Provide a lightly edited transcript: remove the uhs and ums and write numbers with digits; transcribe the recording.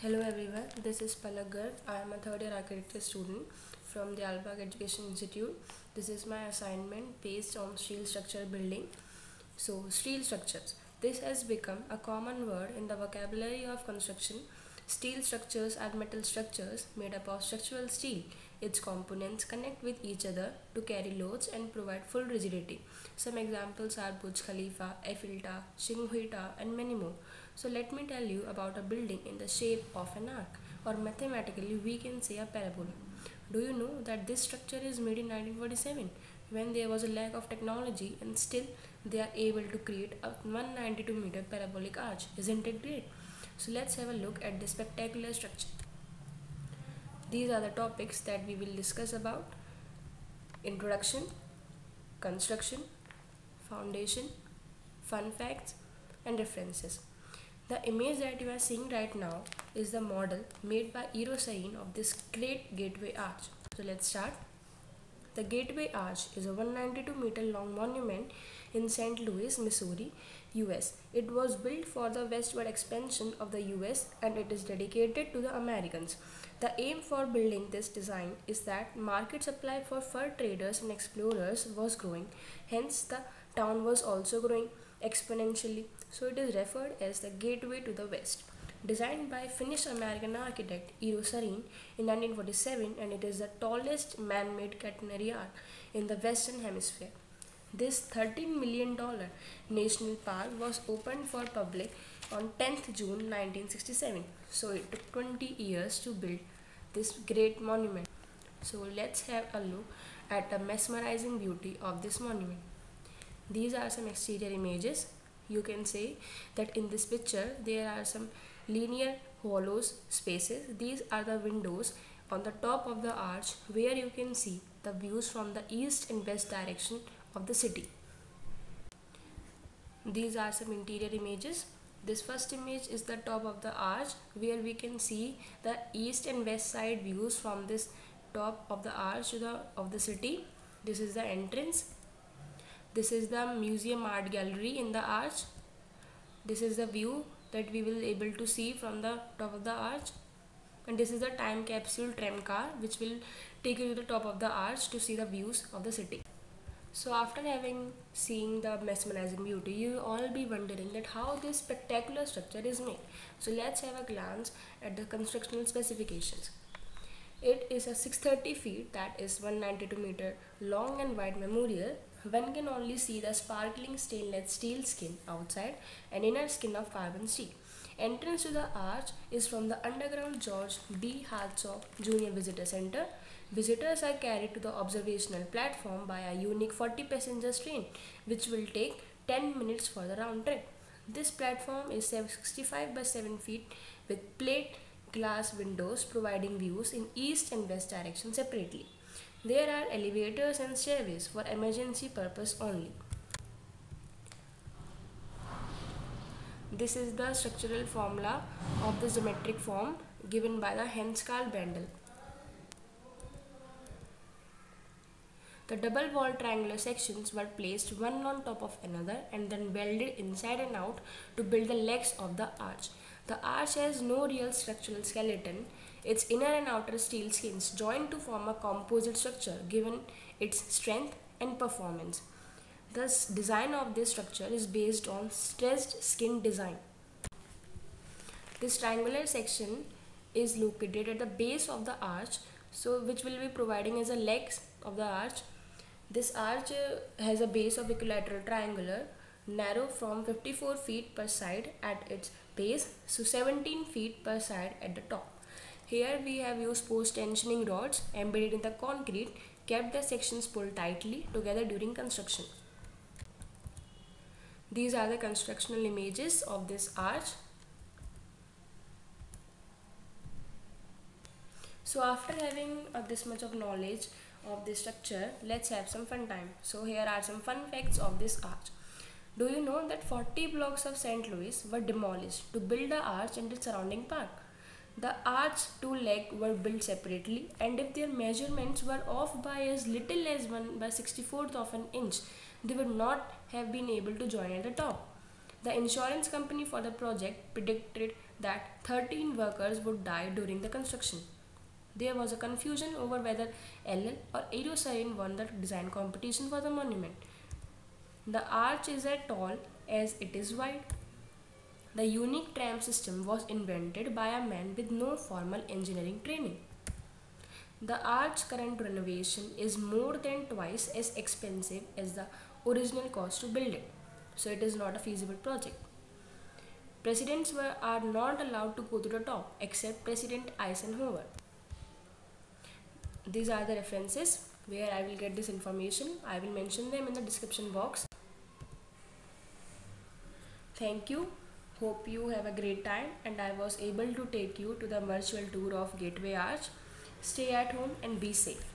Hello everyone, this is Palak Garg. I am a third year architecture student from the Albag Education Institute. This is my assignment based on steel structure building. So, steel structures. This has become a common word in the vocabulary of construction. Steel structures are metal structures made up of structural steel. Its components connect with each other to carry loads and provide full rigidity. Some examples are Burj Khalifa, Eiffel Tower, Shinhui Tower, and many more. So let me tell you about a building in the shape of an arc, or mathematically we can say a parabola. Do you know that this structure is made in 1947 when there was a lack of technology, and still they are able to create a 192-meter parabolic arch? Isn't it great? So let's have a look at this spectacular structure. These are the topics that we will discuss about: introduction, construction, foundation, fun facts, and references. The image that you are seeing right now is the model made by Eero Sahin of this great gateway arch. So let's start. The Gateway Arch is a 192-meter long monument in St. Louis, Missouri, US. It was built for the westward expansion of the US and it is dedicated to the Americans. The aim for building this design is that market supply for fur traders and explorers was growing. Hence, the town was also growing exponentially. So it is referred as the Gateway to the West. Designed by Finnish-American architect Eero Sarin in 1947, and it is the tallest man-made catenary arch in the Western Hemisphere. This $13 million national park was opened for public on 10th June 1967. So it took 20 years to build this great monument. So let's have a look at the mesmerizing beauty of this monument. These are some exterior images. You can say that in this picture there are some linear hollows spaces. These are the windows on the top of the arch where you can see the views from the east and west direction of the city. These are some interior images. This first image is the top of the arch where we can see the east and west side views from this top of the arch of the city. This is the entrance. This is the museum art gallery in the arch. This is the view that we will able to see from the top of the arch, and this is the time capsule tram car which will take you to the top of the arch to see the views of the city. So after having seen the mesmerizing beauty, you will all be wondering that how this spectacular structure is made. So let's have a glance at the constructional specifications. It is a 630 feet, that is 192 meter long and wide memorial. One can only see the sparkling stainless steel skin outside and inner skin of carbon steel. Entrance to the arch is from the underground George B. Hartsock Jr. Visitor Center. Visitors are carried to the observational platform by a unique 40 passengers train, which will take 10 minutes for the round trip. This platform is 65 by 7 feet with plate glass windows providing views in east and west direction separately. There are elevators and stairways for emergency purpose only. This is the structural formula of the geometric form given by the Hans-Carl Bendel. The double wall triangular sections were placed one on top of another and then welded inside and out to build the legs of the arch. The arch has no real structural skeleton. Its inner and outer steel skins join to form a composite structure given its strength and performance. The design of this structure is based on stressed skin design. This triangular section is located at the base of the arch, which will be providing as a legs of the arch. This arch has a base of equilateral triangular, narrow from 54 feet per side at its base, so 17 feet per side at the top. Here we have used post-tensioning rods embedded in the concrete, kept the sections pulled tightly together during construction. These are the constructional images of this arch. So after having this much of knowledge of this structure, let's have some fun time. So here are some fun facts of this arch. Do you know that 40 blocks of St. Louis were demolished to build the arch and its surrounding park? The arch two legs were built separately, and if their measurements were off by as little as 1 by 64th of an inch, they would not have been able to join at the top. The insurance company for the project predicted that 13 workers would die during the construction. There was a confusion over whether LL or Aerosarin won the design competition for the monument. The arch is as tall as it is wide. The unique tram system was invented by a man with no formal engineering training. The arch current renovation is more than twice as expensive as the original cost to build it, so it is not a feasible project. Presidents are not allowed to go to the top except President Eisenhower. These are the references where I will get this information. I will mention them in the description box. Thank you. Hope you have a great time and I was able to take you to the virtual tour of Gateway Arch. Stay at home and be safe.